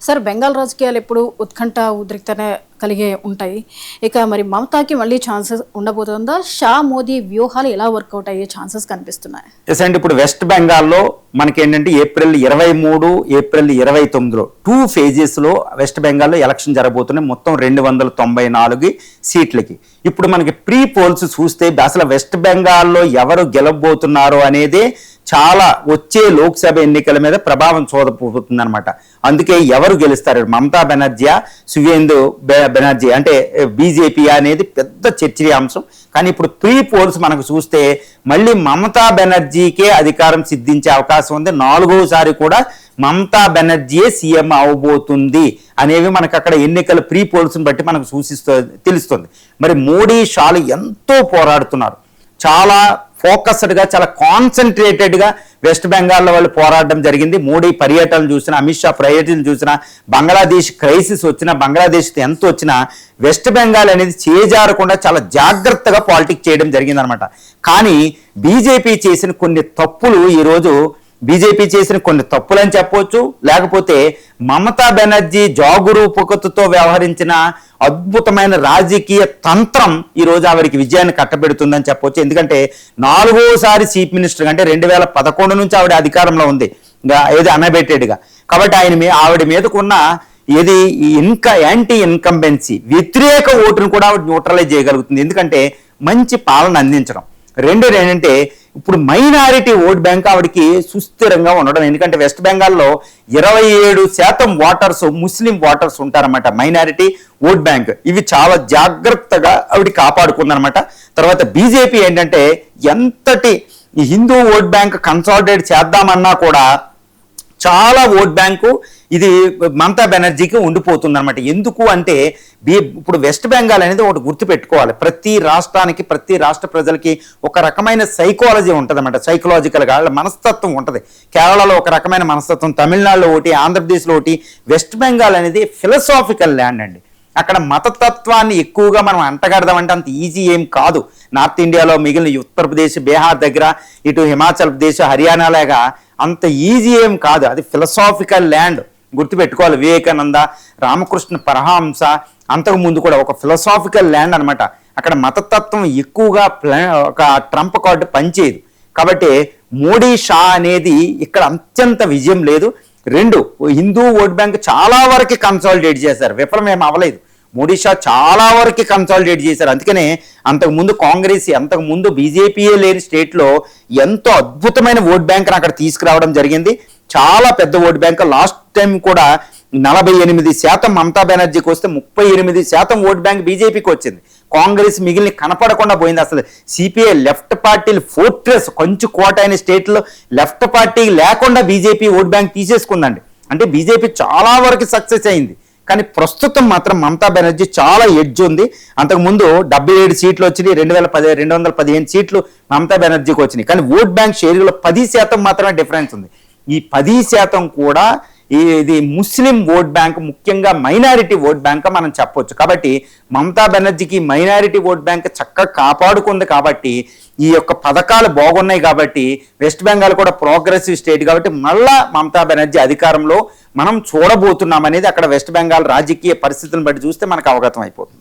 Sir Bengal రాజకీయాలు ఎప్పుడు ఉత్కంఠ ఉద్రిక్తత కలిగే ఉంటాయి. ఇక మరి మమతాకి మళ్ళీ ఛాన్సెస్ ఉండబోతుందా? షా మోదీ వ్యూహాలు ఎలా వర్కౌట్ అయ్యే ఛాన్సెస్ కనిపిస్తున్నాయి? ఎస్ అండి, ఇప్పుడు వెస్ట్ బెంగాల్లో మనకి ఏంటంటే ఏప్రిల్ 23, ఏప్రిల్ 29లో 2 phases వెస్ట్ బెంగాల్లో ఎలక్షన్ జరగబోతున్నాయి. మొత్తం 294 సీట్లకి. ఇప్పుడు మనకి ప్రీ పోల్స్ చూస్తే అసలు వెస్ట్ బెంగాల్లో ఎవరు గెలవబోతున్నారో అనేది చాలా వచ్చే లోక్సభ ఎన్నికల మీద ప్రభావం చూడబోతుంది అనమాట. అందుకే ఎవరు గెలుస్తారు, మమతా బెనర్జీ, సువేందు బెనర్జీ అంటే బీజేపీ అనేది పెద్ద చర్చనీయాంశం. కానీ ఇప్పుడు ప్రీ పోల్స్ మనకు చూస్తే మళ్ళీ మమతా బెనర్జీకే అధికారం సిద్ధించే అవకాశం ఉంది. 4వసారి కూడా మమతా బెనర్జీయే సీఎం అవబోతుంది అనేవి మనకు అక్కడ ఎన్నికల ప్రీ పోల్స్ని బట్టి మనకు తెలుస్తుంది. మరి మోడీ, షాలు ఎంతో పోరాడుతున్నారు. చాలా ఫోకస్డ్గా, చాలా కాన్సన్ట్రేటెడ్గా వెస్ట్ బెంగాల్లో వాళ్ళు పోరాడడం జరిగింది. మోడీ పర్యటనలు చూసినా, అమిత్ షా పర్యటనలు చూసినా, బంగ్లాదేశ్ క్రైసిస్ వచ్చినా, బంగ్లాదేశ్ ఎంత వచ్చినా వెస్ట్ బెంగాల్ అనేది చేజారకుండా చాలా జాగ్రత్తగా పాలిటిక్స్ చేయడం జరిగిందనమాట. కానీ బీజేపీ చేసిన కొన్ని తప్పులు ఈరోజు తప్పులని చెప్పవచ్చు. లేకపోతే మమతా బెనర్జీ జాగరూకతతో వ్యవహరించిన అద్భుతమైన రాజకీయ తంత్రం ఈరోజు ఆవిడికి విజయాన్ని కట్టబెడుతుందని చెప్పవచ్చు. ఎందుకంటే 4వసారి చీఫ్ మినిస్టర్ అంటే 2011 నుంచి ఆవిడ అధికారంలో ఉంది, ఏది అన్ఎబెటెడ్గా. కాబట్టి ఆవిడ మీదకున్న ఏది యాంటీ ఇన్కంబెన్సీ వ్యతిరేక ఓటును కూడా ఆవిడ న్యూట్రలైజ్ చేయగలుగుతుంది. ఎందుకంటే మంచి పాలన అందించడం. రెండోది ఏంటంటే ఇప్పుడు మైనారిటీ ఓట్ బ్యాంక్ ఆవిడకి సుస్థిరంగా ఉండడం. ఎందుకంటే వెస్ట్ బెంగాల్లో 27% ఓటర్స్ ముస్లిం ఓటర్స్ ఉంటారన్నమాట. మైనారిటీ ఓట్ బ్యాంక్ ఇవి చాలా జాగ్రత్తగా ఆవిడ కాపాడుకుందనమాట. తర్వాత బీజేపీ ఏంటంటే ఎంతటి హిందూ ఓట్ బ్యాంక్ కన్సాలిడేట్ చేద్దామన్నా కూడా చాలా ఓట్ బ్యాంకు ఇది మమతా బెనర్జీకి ఉండిపోతుంది అనమాట. ఎందుకు అంటే ఇప్పుడు వెస్ట్ బెంగాల్ అనేది ఒకటి గుర్తుపెట్టుకోవాలి. ప్రతి రాష్ట్రానికి, ప్రతి రాష్ట్ర ప్రజలకి ఒక రకమైన సైకాలజీ ఉంటుంది అనమాట. సైకలాజికల్గా మనస్తత్వం ఉంటుంది. కేరళలో ఒక రకమైన మనస్తత్వం, తమిళనాడులో ఒకటి, ఆంధ్రప్రదేశ్లో ఒకటి. వెస్ట్ బెంగాల్ అనేది ఫిలసాఫికల్ ల్యాండ్ అండి. అక్కడ మతతత్వాన్ని ఎక్కువగా మనం అంటగడదామంటే అంత ఈజీ ఏం కాదు. నార్త్ ఇండియాలో మిగిలిన ఉత్తరప్రదేశ్, బీహార్ దగ్గర, ఇటు హిమాచల్ ప్రదేశ్, హర్యానా లాగా అంత ఈజీ ఏం కాదు. అది ఫిలసాఫికల్ ల్యాండ్, గుర్తుపెట్టుకోవాలి. వివేకానంద, రామకృష్ణ పరమహంస అంతకుముందు కూడా ఒక ఫిలసాఫికల్ ల్యాండ్ అనమాట. అక్కడ మతతత్వం ఎక్కువగా ఒక ట్రంప్ కార్డు పనిచేయదు. కాబట్టి మోడీ, షా అనేది ఇక్కడ అత్యంత విజయం లేదు. 2 హిందూ ఓట్ బ్యాంక్ చాలా వరకు కన్సాలిడేట్ చేశారు, విఫలమేం అవ్వలేదు. మోడీ, షా చాలా వరకు కన్సాలిడేట్ చేశారు. అందుకనే అంతకుముందు కాంగ్రెస్, అంతకుముందు బీజేపీయే లేని స్టేట్లో ఎంతో అద్భుతమైన ఓట్ బ్యాంక్ను అక్కడ తీసుకురావడం జరిగింది. చాలా పెద్ద ఓట్ బ్యాంక్. లాస్ట్ టైం కూడా 48% మమతా బెనర్జీకి వస్తే 38% ఓట్ బ్యాంక్ బీజేపీకి వచ్చింది. కాంగ్రెస్ మిగిలిన కనపడకుండా పోయింది. అసలు సిపిఐ లెఫ్ట్ పార్టీలు ఫోర్ట్రెస్, కొంచెం కోట అయిన స్టేట్లో లెఫ్ట్ పార్టీ లేకుండా బీజేపీ ఓట్ బ్యాంక్ తీసేసుకుందండి. అంటే బీజేపీ చాలా వరకు సక్సెస్ అయింది. కానీ ప్రస్తుతం మాత్రం మమతా బెనర్జీ చాలా ఎడ్జ్ ఉంది. అంతకుముందు 77 సీట్లు వచ్చినాయి, 215 సీట్లు మమతా బెనర్జీకి వచ్చినాయి. కానీ ఓట్ బ్యాంక్ షేర్లో 10% మాత్రమే డిఫరెన్స్ ఉంది. ఈ 10% కూడా ఇది ముస్లిం ఓట్ బ్యాంక్, ముఖ్యంగా మైనారిటీ ఓట్ బ్యాంక్ మనం చెప్పొచ్చు. కాబట్టి మమతా బెనర్జీకి మైనారిటీ ఓట్ బ్యాంక్ చక్కగా కాపాడుకుంది. కాబట్టి ఈ యొక్క పథకాలు బాగున్నాయి. కాబట్టి వెస్ట్ బెంగాల్ కూడా ప్రోగ్రెసివ్ స్టేట్. కాబట్టి మళ్ళా మమతా బెనర్జీ అధికారంలో మనం చూడబోతున్నాం అనేది అక్కడ వెస్ట్ బెంగాల్ రాజకీయ పరిస్థితులను బట్టి చూస్తే మనకు అవగతం అయిపోతుంది.